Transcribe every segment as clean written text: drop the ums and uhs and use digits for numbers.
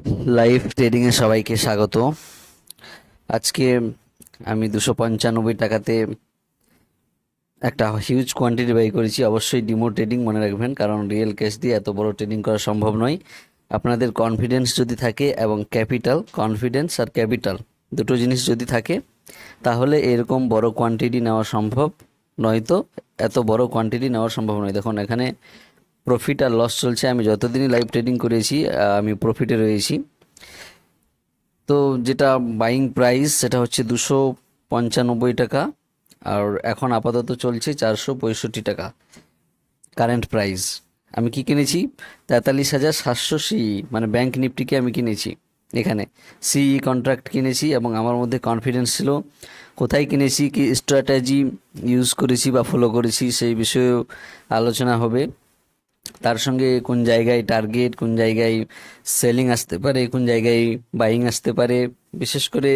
Live ট্রেডিংয়ে সবাইকে স্বাগত। আজকে আমি 295 টাকাতে একটা হিউজ কোয়ান্টিটি বাই করেছি। অবশ্যই ডিমো ট্রেডিং মনে রাখবেন, কারণ রিয়েল ক্যাশ দিয়ে এত বড় ট্রেডিং করা সম্ভব নয়। আপনাদের কনফিডেন্স যদি থাকে এবং ক্যাপিটাল, কনফিডেন্স আর ক্যাপিটাল দুটো জিনিস যদি থাকে, তাহলে এরকম বড় কোয়ান্টিটি নেওয়া সম্ভব, নয়তো এত বড় কোয়ান্টিটি নেওয়া সম্ভব নয়। দেখুন এখানে প্রফিট আর লস চলছে। আমি যতদিনই লাইভ ট্রেডিং করেছি আমি প্রফিটে রয়েছি। তো যেটা বাইং প্রাইস সেটা হচ্ছে 295 টাকা, আর এখন আপাতত চলছে 465 টাকা কারেন্ট প্রাইস। আমি কি কিনেছি? 43,700 সিই, মানে ব্যাংক নিফটিকে আমি কিনেছি। এখানে সিই কন্ট্রাক্ট কিনেছি এবং আমার মধ্যে কনফিডেন্স ছিল। কোথায় কিনেছি, কি স্ট্র্যাটেজি ইউজ করেছি বা ফলো করেছি, সেই বিষয়েও আলোচনা হবে। তার সঙ্গে কোন জায়গায় টার্গেট, কোন জায়গায় সেলিং আসতে পারে, কোন জায়গায় বাইং আসতে পারে, বিশেষ করে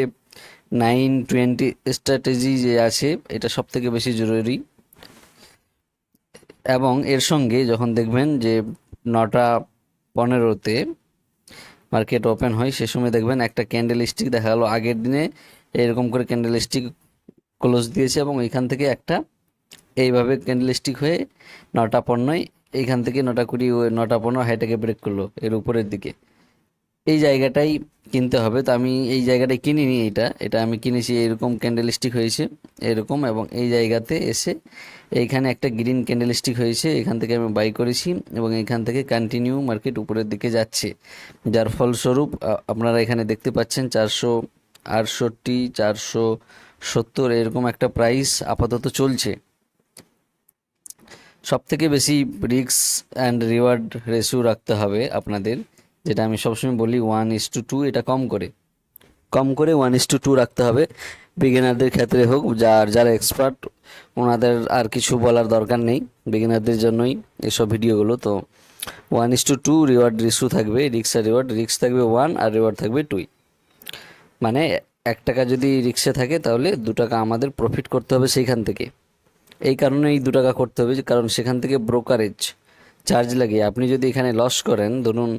9-20 স্ট্র্যাটেজি যে আছে এটা সব থেকে বেশি জরুরি। এবং এর সঙ্গে যখন দেখবেন যে 9:15-তে মার্কেট ওপেন হয়, সে সময় দেখবেন একটা ক্যান্ডেল স্টিক দেখা গেলো আগের দিনে এরকম করে ক্যান্ডেল স্টিক ক্লোজ দিয়েছে এবং এখান থেকে একটা এইভাবে ক্যান্ডেল স্টিক হয়ে 9:15 এইখান থেকে 9:20 9:15 হাইটাকে ব্রেক করলো এর উপরের দিকে। এই জায়গাটাই কিনতে হবে। তো আমি এই জায়গাটায় কিনিনি, এটা আমি কিনেছি, এরকম ক্যান্ডেল স্টিক হয়েছে এরকম, এবং এই জায়গাতে এসে এইখানে একটা গ্রিন ক্যান্ডেল স্টিক হয়েছে, এখান থেকে আমি বাই করেছি এবং এখান থেকে কন্টিনিউ মার্কেট উপরের দিকে যাচ্ছে, যার ফলস্বরূপ আপনারা এখানে দেখতে পাচ্ছেন 468, 470 এরকম একটা প্রাইস আপাতত চলছে। সব থেকে বেশি রিস্ক অ্যান্ড রিওয়ার্ড রেশিও রাখতে হবে আপনাদের, যেটা আমি সবসময় বলি 1:2। এটা কম করে 1:2 রাখতে হবে। বিগিনারদের ক্ষেত্রে হোক, যারা এক্সপার্ট ওনাদের আর কিছু বলার দরকার নেই, বিগিনারদের জন্যই এসব ভিডিওগুলো। তো 1:2 রিওয়ার্ড রেশিও থাকবে, রিস্ক আর রিওয়ার্ড। রিস্ক থাকবে 1 আর রিওয়ার্ড থাকবে 2। মানে 1 টাকা যদি রিস্কে থাকে তাহলে 2 টাকা আমাদের প্রফিট করতে হবে সেইখান থেকে। এই কারণে এই 2 টাকা করতে হবে, কারণ সেখান থেকে ব্রোকারেজ চার্জ লাগে। আপনি যদি এখানে লস করেন, ধরুন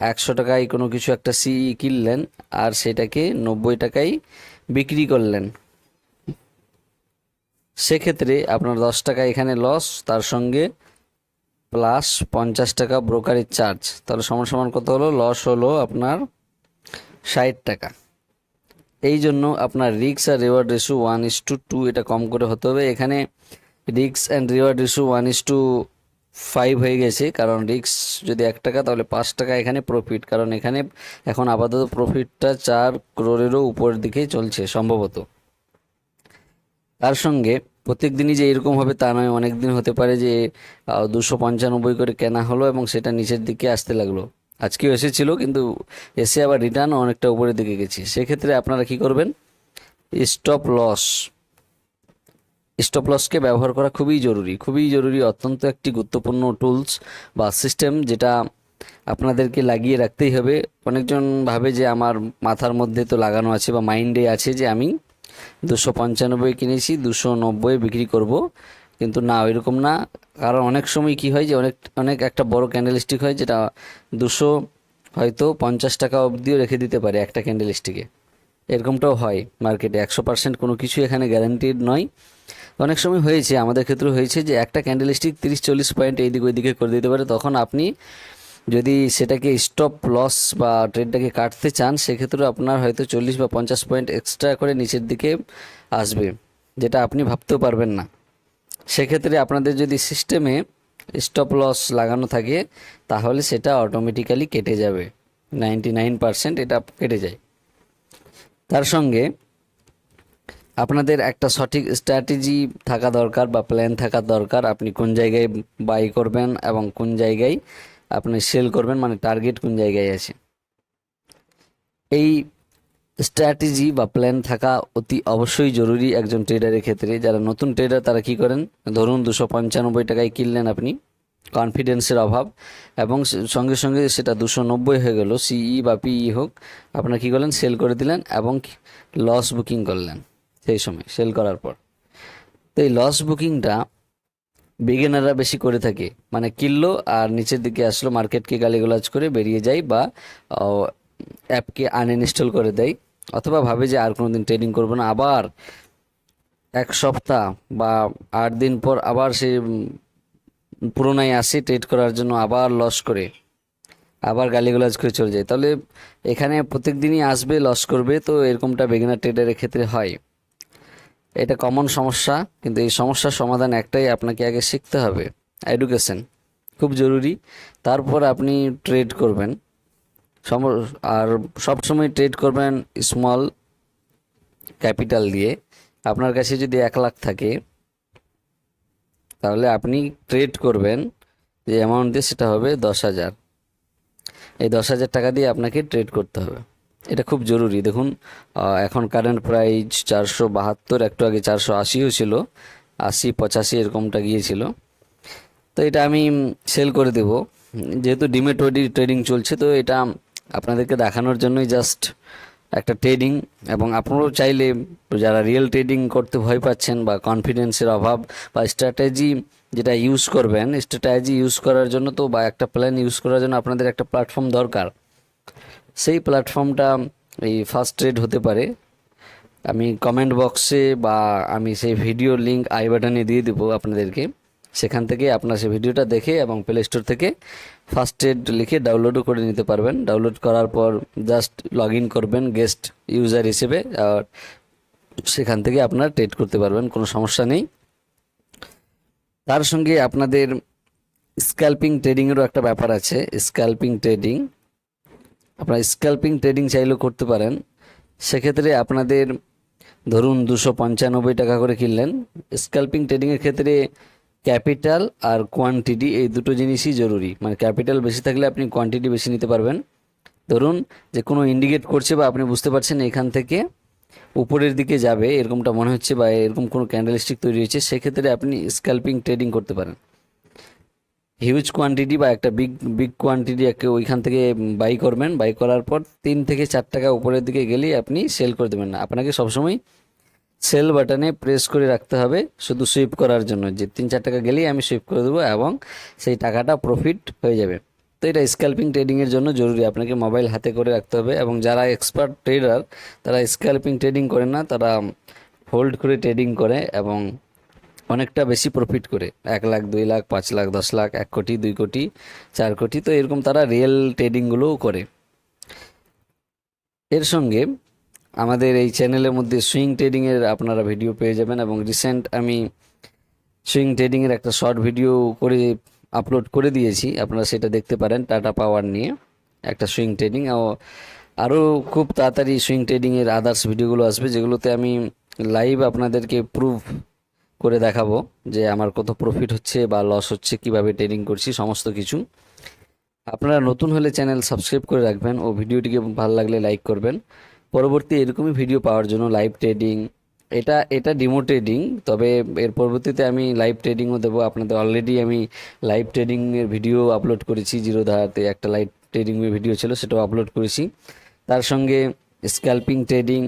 100 টাকায় কোনো কিছু একটা সিই কিনলেন আর সেটাকে 90 টাকায় বিক্রি করলেন, সেক্ষেত্রে আপনার 10 টাকা এখানে লস, তার সঙ্গে প্লাস 50 টাকা ব্রোকারেজ চার্জ, তাহলে সমান সমান কত হলো? লস হলো আপনার 60 টাকা। এই জন্য আপনার রিস্ক আর রিওয়ার্ড রেশিও 1:2 এটা কম করে হতে হবে। এখানে রিস্ক অ্যান্ড রিওয়ার্ড রেশিও 1:5 হয়ে গেছে, কারণ রিস্ক যদি 1 টাকা তাহলে 5 টাকা এখানে প্রফিট, কারণ এখানে এখন আপাতত প্রফিটটা 4 crore-এরও উপরের দিকে চলছে সম্ভবত। তার সঙ্গে প্রত্যেক দিনই যে এরকম হবে তা নয়, অনেক দিন হতে পারে যে 295 করে কেনা হলো এবং সেটা নিচের দিকে আসতে লাগলো। আজকেও এসেছিল, কিন্তু এসে আবার রিটার্ন অনেকটা উপরের দিকে গেছে। সেক্ষেত্রে আপনারা কি করবেন? স্টপ লস, স্টপ লসকে ব্যবহার করা খুবই জরুরি, অত্যন্ত একটি গুরুত্বপূর্ণ টুলস বা সিস্টেম, যেটা আপনাদেরকে লাগিয়ে রাখতেই হবে। অনেকজন ভাবে যে আমার মাথার মধ্যে তো লাগানো আছে বা মাইন্ডে আছে যে আমি 295 কিনেছি, 290 বিক্রি করব, কিন্তু না, ওইরকম না। কারণ অনেক সময় কি হয় যে অনেক অনেক একটা বড় ক্যান্ডেল স্টিক হয়, যেটা 200 হয়তো 50 টাকা অবধিও রেখে দিতে পারে একটা ক্যান্ডেল স্টিকে। এরকমটাও হয় মার্কেটে, 100% কোনো কিছু এখানে গ্যারান্টিড নয়। অনেক সময় হয়েছে, আমাদের ক্ষেত্রে হয়েছে যে একটা ক্যান্ডেল স্টিক 30-40 পয়েন্ট এইদিকে ওইদিকে করে দিতে পারে। তখন আপনি যদি সেটাকে স্টপ লস বা ট্রেডটাকে কাটতে চান, সেক্ষেত্রে আপনার হয়তো 40 বা 50 পয়েন্ট এক্সট্রা করে নিচের দিকে আসবে, যেটা আপনি ভাবতেও পারবেন না। সেক্ষেত্রে আপনাদের যদি সিস্টেমে স্টপ লস লাগানো থাকে, তাহলে সেটা অটোমেটিক্যালি কেটে যাবে, 99% এটা কেটে যায়। তার সঙ্গে আপনাদের একটা সঠিক স্ট্র্যাটেজি থাকা দরকার বা প্ল্যান থাকা দরকার। আপনি কোন জায়গায় বাই করবেন এবং কোন জায়গায় আপনি সেল করবেন, মানে টার্গেট কোন জায়গায় আছে। এই স্ট্র্যাটেজি বা প্ল্যান থাকা অতি অবশ্যই জরুরি একজন ট্রেডারের ক্ষেত্রে। যারা নতুন ট্রেডার তারা কি করেন, ধরুন 295 টাকায় কিনলেন আপনি, কনফিডেন্সের অভাব, এবং সঙ্গে সঙ্গে সেটা 290 হয়ে গেল, সিই বা পিই হোক, আপনারা কী করলেন? সেল করে দিলেন এবং লস বুকিং করলেন সেই সময় সেল করার পর। তো এই লস বুকিংটা বিগিনাররা বেশি করে থাকে, মানে কিনলো আর নিচের দিকে আসলো, মার্কেটকে গালিগালাজ করে বেরিয়ে যায় বা অ্যাপকে আনইনস্টল করে দেয়, অথবা ভাবে যে আর কোনোদিন ট্রেডিং করবো না, আবার 1 সপ্তাহ বা 8 দিন পর আবার সে পুরোনায় আসে ট্রেড করার জন্য, আবার লস করে, আবার গালিগালাজ করে চলে যায়, তাহলে এখানে প্রত্যেক দিনই আসবে, লস করবে। তো এরকমটা বিগিনার ট্রেডারের ক্ষেত্রে হয়। এটা কমন সমস্যা, কিন্তু এই সমস্যার সমাধান একটাই, আপনাকে আগে শিখতে হবে। এডুকেশন খুব জরুরি, তারপর আপনি ট্রেড করবেন। আর সবসময় ট্রেড করবেন স্মল ক্যাপিটাল দিয়ে। আপনার কাছে যদি 1 লাখ থাকে, তাহলে আপনি ট্রেড করবেন যে অ্যামাউন্ট দিয়ে, সেটা হবে 10,000। এই 10,000 টাকা দিয়ে আপনাকে ট্রেড করতে হবে। এটা খুব জরুরি। দেখুন, এখন কারেন্ট প্রাইস 472, একটু আগে 480ও ছিল, 80 85 এরকমটা গিয়েছিল। তো এটা আমি সেল করে দেব, যেহেতু ডিমেট ট্রেডিং চলছে। তো এটা আপনাদেরকে দেখানোর জন্যই জাস্ট একটা ট্রেডিং। এবং আপনারাও চাইলে, যারা রিয়েল ট্রেডিং করতে ভয় পাচ্ছেন বা কনফিডেন্সের অভাব বা স্ট্র্যাটেজি যেটা ইউজ করবেন, স্ট্র্যাটেজি ইউজ করার জন্য তো বা একটা প্ল্যান ইউজ করার জন্য আপনাদের একটা প্ল্যাটফর্ম দরকার। সেই প্ল্যাটফর্মটা এই ফার্স্ট ট্রেড হতে পারে। আমি কমেন্ট বক্সে বা আমি সেই ভিডিওর লিঙ্ক আই বাটনে দিয়ে দেবো আপনাদেরকে। সেখান থেকে আপনার সেই ভিডিওটা দেখে এবং প্লে স্টোর থেকে ফার্স্ট ট্রেড লিখে ডাউনলোডও করে নিতে পারবেন। ডাউনলোড করার পর জাস্ট লগ ইন করবেন গেস্ট ইউজার হিসেবে, আর সেখান থেকে আপনারা ট্রেড করতে পারবেন, কোনো সমস্যা নেই। তার সঙ্গে আপনাদের স্ক্যাল্পিং ট্রেডিংয়েরও একটা ব্যাপার আছে। স্ক্যাল্পিং ট্রেডিং, আপনারা স্ক্যাল্পিং ট্রেডিং চাইলেও করতে পারেন। সেক্ষেত্রে আপনাদের ধরুন 295 টাকা করে কিনলেন। স্ক্যাল্পিং ট্রেডিংয়ের ক্ষেত্রে ক্যাপিটাল আর কোয়ান্টিটি, এই দুটো জিনিসই জরুরি। মানে ক্যাপিটাল বেশি থাকলে আপনি কোয়ান্টিটি বেশি নিতে পারবেন। ধরুন যে কোনো ইন্ডিকেট করছে বা আপনি বুঝতে পারছেন এখান থেকে উপরের দিকে যাবে, এরকমটা মনে হচ্ছে, বা এরকম কোনো ক্যান্ডেলস্টিক তৈরি হয়েছে, সেক্ষেত্রে আপনি স্ক্যাল্পিং ট্রেডিং করতে পারেন। হিউজ কোয়ান্টিটি বা একটা বিগ কোয়ান্টিটি ওইখান থেকে বাই করবেন। বাই করার পর 3 থেকে 4 টাকা উপরের দিকে গেলেই আপনি সেল করে দেবেন না। আপনাকে সবসময় সেল বাটনে প্রেস করে রাখতে হবে, শুধু সুইপ করার জন্য, যে 3-4 টাকা গেলেই আমি সুইপ করে দেবো এবং সেই টাকাটা প্রফিট হয়ে যাবে। তো এটা স্ক্যাল্পিং ট্রেডিংয়ের জন্য জরুরি, আপনাকে মোবাইল হাতে করে রাখতে হবে। এবং যারা এক্সপার্ট ট্রেডার, তারা স্ক্যাল্পিং ট্রেডিং করে না, তারা হোল্ড করে ট্রেডিং করে এবং অনেকটা বেশি প্রফিট করে। 1 লাখ, 2 লাখ, 5 লাখ, 10 লাখ, 1 কোটি, 2 কোটি, 4 কোটি। তো এরকম তারা রিয়েল ট্রেডিংগুলোও করে। এর সঙ্গে আমাদের এই চ্যানেলের মধ্যে সুইং ট্রেডিংয়ের আপনারা ভিডিও পেয়ে যাবেন। এবং রিসেন্ট আমি সুইং ট্রেডিংয়ের একটা শর্ট ভিডিও করে আপলোড করে দিয়েছি, আপনারা সেটা দেখতে পারেন। টাটা পাওয়ার নিয়ে একটা সুইং ট্রেডিং, আরও খুব তাড়াতাড়ি সুইং ট্রেডিংয়ের আদার্স ভিডিওগুলো আসবে, যেগুলোতে আমি লাইভ আপনাদেরকে প্রুফ করে দেখাবো যে আমার কত প্রফিট হচ্ছে বা লস হচ্ছে, কিভাবে ট্রেডিং করছি, সমস্ত কিছু। আপনারা নতুন হলে চ্যানেল সাবস্ক্রাইব করে রাখবেন ও ভিডিওটিকে ভালো লাগলে লাইক করবেন। পরবর্তী এরকমই ভিডিও পাওয়ার জন্য লাইভ ট্রেডিং, এটা ডিমো ট্রেডিং, তবে এর পরবর্তীতে আমি লাইভ ট্রেডিংও দেবো আপনাদের। অলরেডি আমি লাইভ ট্রেডিংয়ের ভিডিও আপলোড করেছি, জিরোধাতে একটা লাইভ ট্রেডিংয়ের ভিডিও ছিল, সেটাও আপলোড করেছি। তার সঙ্গে স্ক্যাল্পিং ট্রেডিং,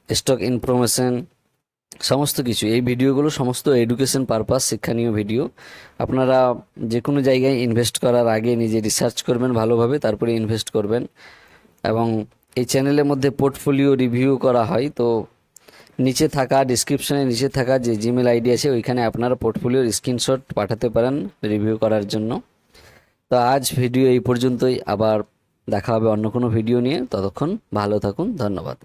স্টক ইনফরমেশন, সমস্ত কিছু। এই ভিডিওগুলো সমস্ত এডুকেশন পারপাস, শিক্ষণীয় ভিডিও। আপনারা যে কোনো জায়গায় ইনভেস্ট করার আগে নিজে রিসার্চ করবেন ভালোভাবে, তারপরে ইনভেস্ট করবেন। এবং এই চ্যানেলের মধ্যে পোর্টফোলিও রিভিউ করা হয়। তো নিচে থাকা ডিসক্রিপশনের নিচে থাকা যে জিমেল আইডি আছে, ওইখানে আপনারা পোর্টফোলিওর স্ক্রিনশট পাঠাতে পারেন রিভিউ করার জন্য। তো আজ ভিডিও এই পর্যন্তই, আবার দেখা হবে অন্য কোনো ভিডিও নিয়ে। ততক্ষণ ভালো থাকুন, ধন্যবাদ।